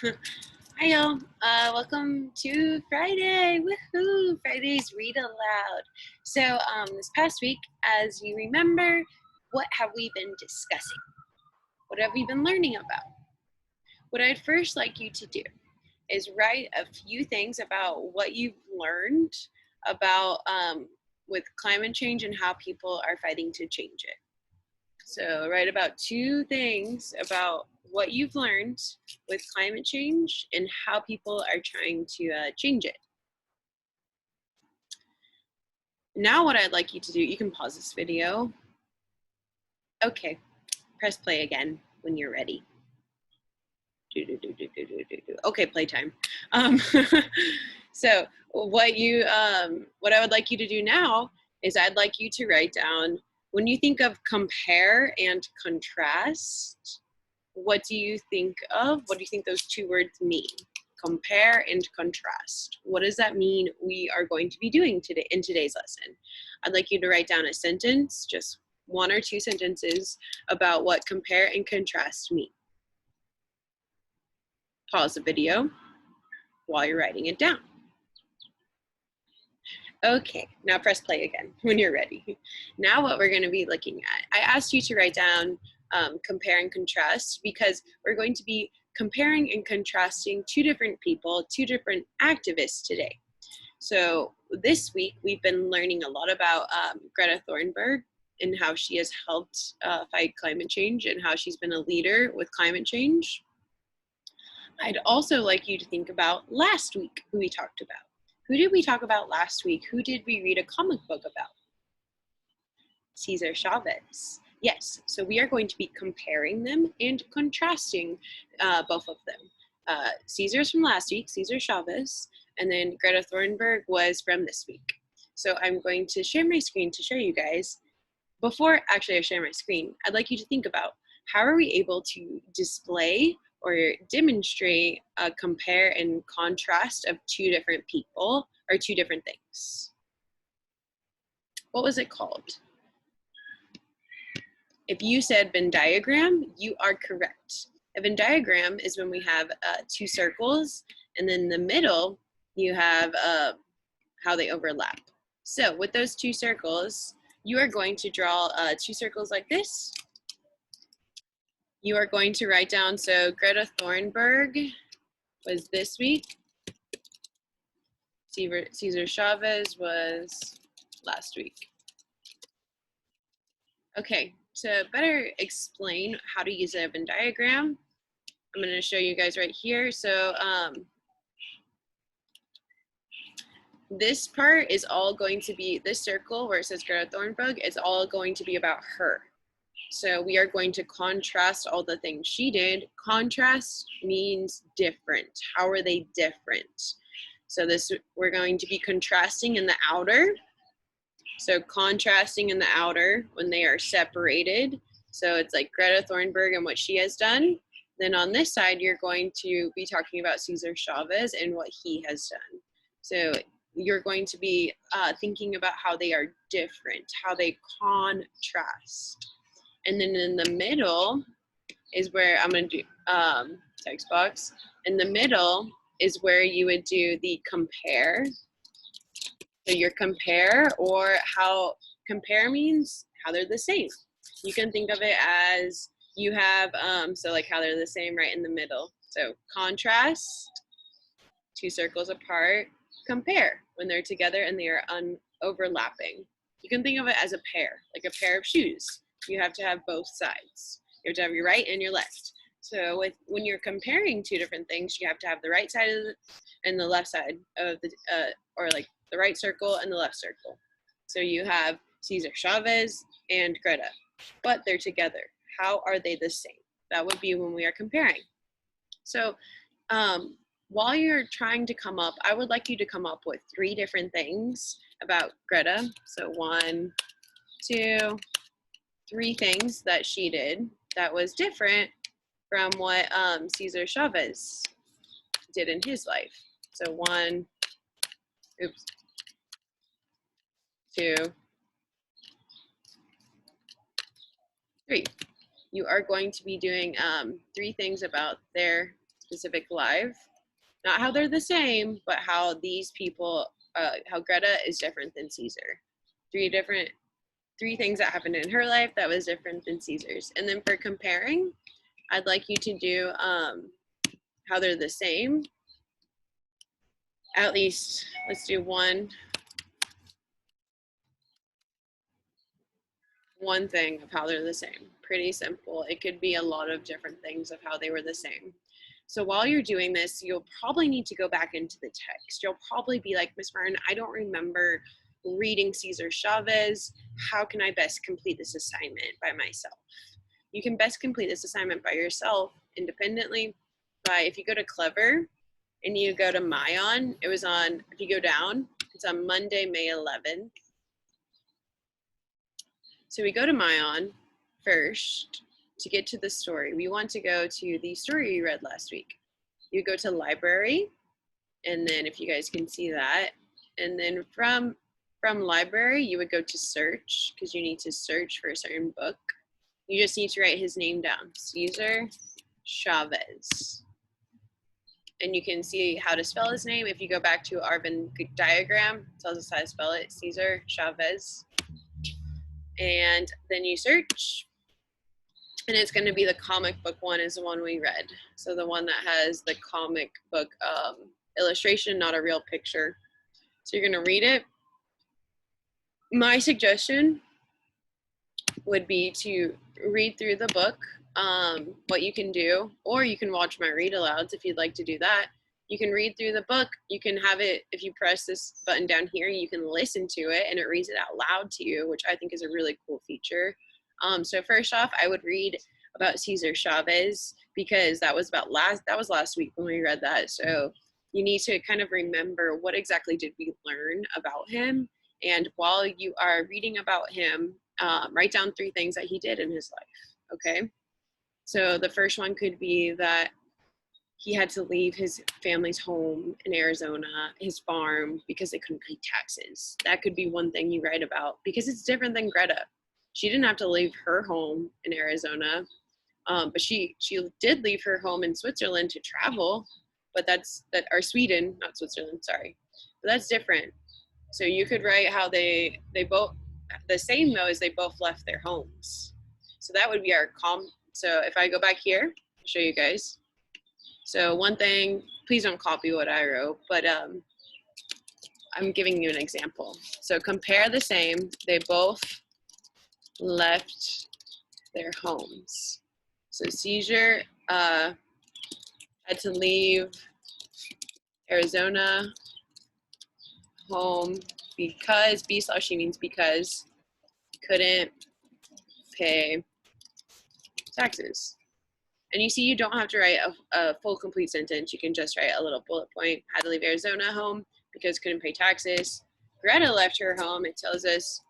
Hi y'all, welcome to Friday, woohoo, Friday's Read Aloud. So this past week, as you remember, what have we been discussing? What have we been learning about? What I'd first like you to do is write a few things about what you've learned about with climate change and how people are fighting to change it. So write about 2 things about what you've learned with climate change and how people are trying to change it. Now what I'd like you to do, you can pause this video. Okay, press play again when you're ready. Okay, playtime. So what I would like you to do now is I'd like you to write down, when you think of compare and contrast, what do you think of? What do you think those 2 words mean? Compare and contrast. What does that mean we are going to be doing today in today's lesson? I'd like you to write down a sentence, just 1 or 2 sentences about what compare and contrast mean. Pause the video while you're writing it down. Okay, now press play again when you're ready. Now what we're going to be looking at, I asked you to write down compare and contrast because we're going to be comparing and contrasting 2 different people, 2 different activists today. So this week we've been learning a lot about Greta Thunberg and how she has helped fight climate change and how she's been a leader with climate change. I'd also like you to think about last week who we talked about. Who did we talk about last week? Who did we read a comic book about? Cesar Chavez. Yes, so we are going to be comparing them and contrasting both of them. Cesar's from last week, Cesar Chavez, and then Greta Thunberg was from this week. So I'm going to share my screen to show you guys. Before actually I share my screen, I'd like you to think about how are we able to display or demonstrate a compare and contrast of 2 different people or 2 different things. What was it called? If you said Venn diagram, you are correct. A Venn diagram is when we have 2 circles, and then in the middle, you have how they overlap. So with those 2 circles, you are going to draw 2 circles like this. You are going to write down, so Greta Thunberg was this week. Cesar Chavez was last week. Okay, to better explain how to use a Venn diagram, I'm going to show you guys right here. So this part is all going to be, this circle where it says Greta Thunberg, it's all going to be about her. So we are going to contrast all the things she did. Contrast means different. How are they different? So this, we're going to be contrasting in the outer. So contrasting in the outer when they are separated. So it's like Greta Thunberg and what she has done. Then on this side, you're going to be talking about Cesar Chavez and what he has done. So you're going to be thinking about how they are different, how they contrast. And then in the middle is where I'm going to do text box. In the middle is where you would do the compare. So your compare, or how compare means how they're the same. You can think of it as you have, so like how they're the same right in the middle. So contrast, 2 circles apart, compare when they're together and they are overlapping. You can think of it as a pair, like a pair of shoes. You have to have both sides. You have to have your right and your left. So when you're comparing 2 different things, you have to have the right side and the left side of the, or like the right circle and the left circle. So you have Cesar Chavez and Greta, but they're together. How are they the same? That would be when we are comparing. So while you're trying to come up, I would like you to come up with 3 different things about Greta. So 1, 2, 3 things that she did that was different from what Cesar Chavez did in his life. So 1, 2, 3. You are going to be doing 3 things about their specific life. Not how they're the same, but how these people, how Greta is different than Cesar. Three things that happened in her life that was different than Cesar's. And then for comparing, I'd like you to do how they're the same. At least, let's do one thing of how they're the same. Pretty simple. It could be a lot of different things of how they were the same. So while you're doing this, you'll probably need to go back into the text. You'll probably be like, Miss Martin, I don't remember reading Cesar Chavez. How can I best complete this assignment by myself? You can best complete this assignment by yourself independently by, if you go to Clever and you go to Mayan, it was on, if you go down, it's on Monday, May 11th. So we go to Mayan first to get to the story. We want to go to the story you read last week. You go to library, and then if you guys can see that, and then from library, you would go to search, because you need to search for a certain book. You just need to write his name down, Cesar Chavez. And you can see how to spell his name. If you go back to our Venn diagram, it tells us how to spell it, Cesar Chavez. And then you search, and it's going to be the comic book one is the one we read. So the one that has the comic book illustration, not a real picture. So you're going to read it. My suggestion would be to read through the book, what you can do, or you can watch my read alouds if you'd like to do that. You can read through the book. You can have it, if you press this button down here, you can listen to it and it reads it out loud to you, which I think is a really cool feature. So first off, I would read about Cesar Chavez, because that was last week when we read that. So you need to kind of remember, what exactly did we learn about him? And while you are reading about him, write down 3 things that he did in his life, okay? So the first one could be that he had to leave his family's home in Arizona, his farm, because they couldn't pay taxes. That could be one thing you write about, because it's different than Greta. She didn't have to leave her home in Arizona, but she did leave her home in Switzerland to travel, or Sweden, not Switzerland, sorry. But that's different. So you could write how they both, the same though, is they both left their homes. So that would be our so if I go back here, I'll show you guys. So one thing, please don't copy what I wrote, but I'm giving you an example. So compare the same, they both left their homes. So Cesar had to leave Arizona home because, B/E means because, couldn't pay taxes. And you see, you don't have to write a full complete sentence. You can just write a little bullet point. Had to leave Arizona home because couldn't pay taxes. Greta left her home. It tells us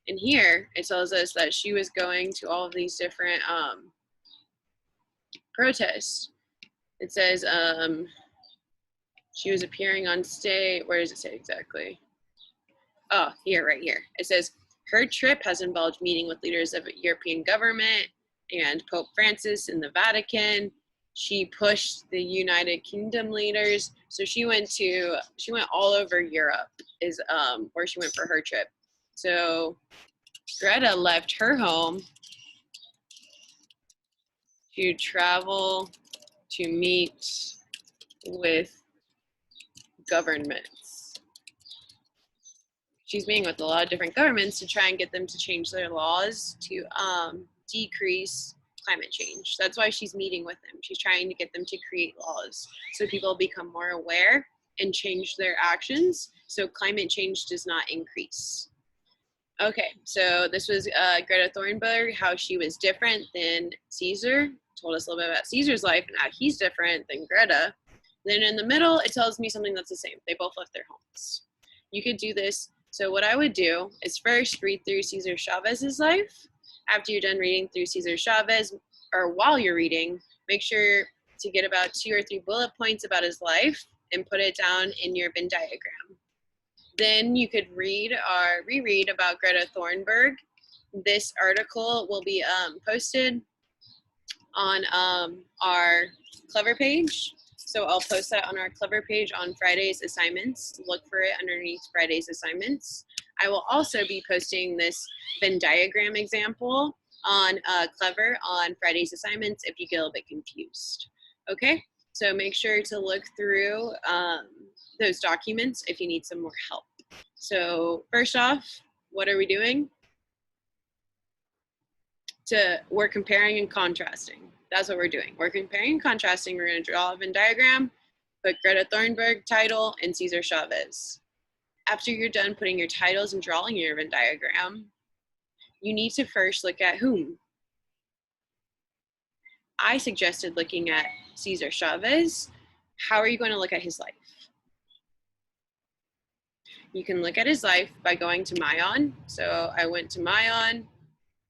in here, it tells us that she was going to all of these different protests. It says she was appearing on stage. Where does it say exactly? Oh, here, right here. It says her trip has involved meeting with leaders of European government and Pope Francis in the Vatican. She pushed the United Kingdom leaders. So she went all over Europe is where she went for her trip. So Greta left her home to travel to meet with governments. She's meeting with a lot of different governments to try and get them to change their laws to decrease climate change. That's why she's meeting with them. She's trying to get them to create laws so people become more aware and change their actions so climate change does not increase. Okay, so this was Greta Thunberg, how she was different than Cesar. Told us a little bit about Cesar's life and how he's different than Greta. Then in the middle, it tells me something that's the same. They both left their homes. You could do this. So what I would do is first read through Cesar Chavez's life. After you're done reading through Cesar Chavez, or while you're reading, make sure to get about 2 or 3 bullet points about his life and put it down in your Venn diagram. Then you could read or reread about Greta Thunberg. This article will be posted on our Clever page. So I'll post that on our Clever page on Friday's assignments. Look for it underneath Friday's assignments. I will also be posting this Venn diagram example on Clever on Friday's assignments if you get a little bit confused. Okay, so make sure to look through those documents if you need some more help. So first off, what are we doing? We're comparing and contrasting. That's what we're doing. We're comparing and contrasting. We're going to draw a Venn diagram, put Greta Thunberg title and Cesar Chavez. After you're done putting your titles and drawing your Venn diagram, you need to first look at whom. I suggested looking at Cesar Chavez. How are you going to look at his life? You can look at his life by going to Mayan. So I went to Mayan,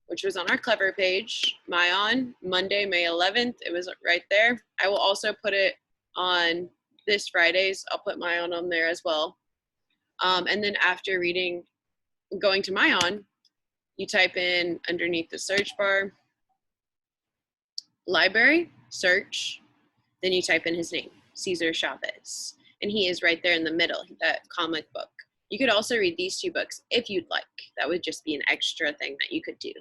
which was on our Clever page. Mayan, Monday, May 11th. It was right there. I will also put it on this Friday's. I'll put Mayan on there as well. And then after going to Mayan, you type in underneath the search bar, library, search, then you type in his name, Cesar Chavez. And he is right there in the middle, that comic book. You could also read these two books if you'd like. That would just be an extra thing that you could do.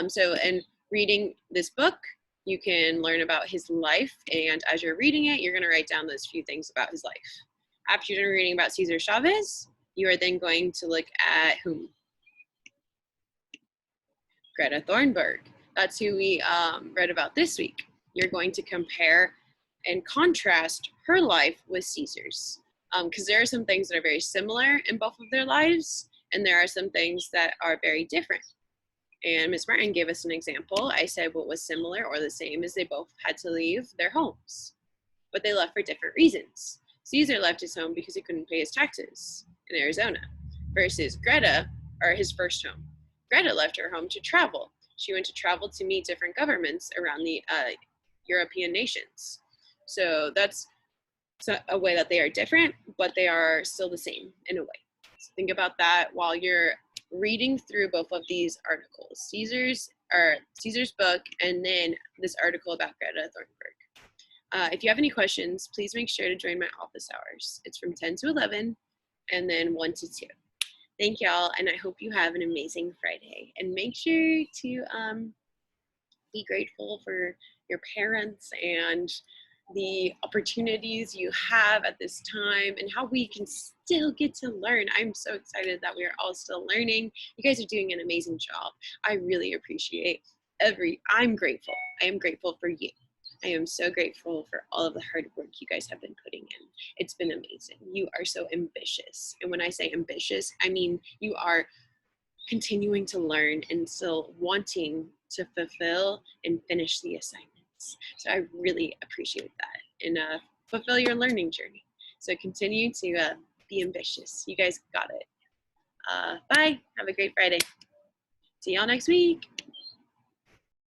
So in reading this book, you can learn about his life. And as you're reading it, you're going to write down those few things about his life. After you're done reading about Cesar Chavez, you are then going to look at whom? Greta Thunberg. That's who we read about this week. You're going to compare and contrast her life with Cesar's. Because there are some things that are very similar in both of their lives, and there are some things that are very different. And Ms. Martin gave us an example. I said what was similar or the same is they both had to leave their homes, but they left for different reasons. Cesar left his home because he couldn't pay his taxes in Arizona, versus Greta, or his first home. Greta left her home to travel. She went to travel to meet different governments around the European nations. So that's a way that they are different, but they are still the same in a way. So think about that while you're reading through both of these articles, Cesar's book, and then this article about Greta Thunberg. If you have any questions, please make sure to join my office hours. It's from 10 to 11 and then 1 to 2. Thank y'all, and I hope you have an amazing Friday. And make sure to be grateful for your parents and the opportunities you have at this time and how we can still get to learn. I'm so excited that we are all still learning. You guys are doing an amazing job. I really appreciate I'm grateful. I am grateful for you. I am so grateful for all of the hard work you guys have been putting in. It's been amazing. You are so ambitious. And when I say ambitious, I mean you are continuing to learn and still wanting to fulfill and finish the assignments. So I really appreciate that and fulfill your learning journey. So continue to be ambitious. You guys got it. Bye. Have a great Friday. See y'all next week.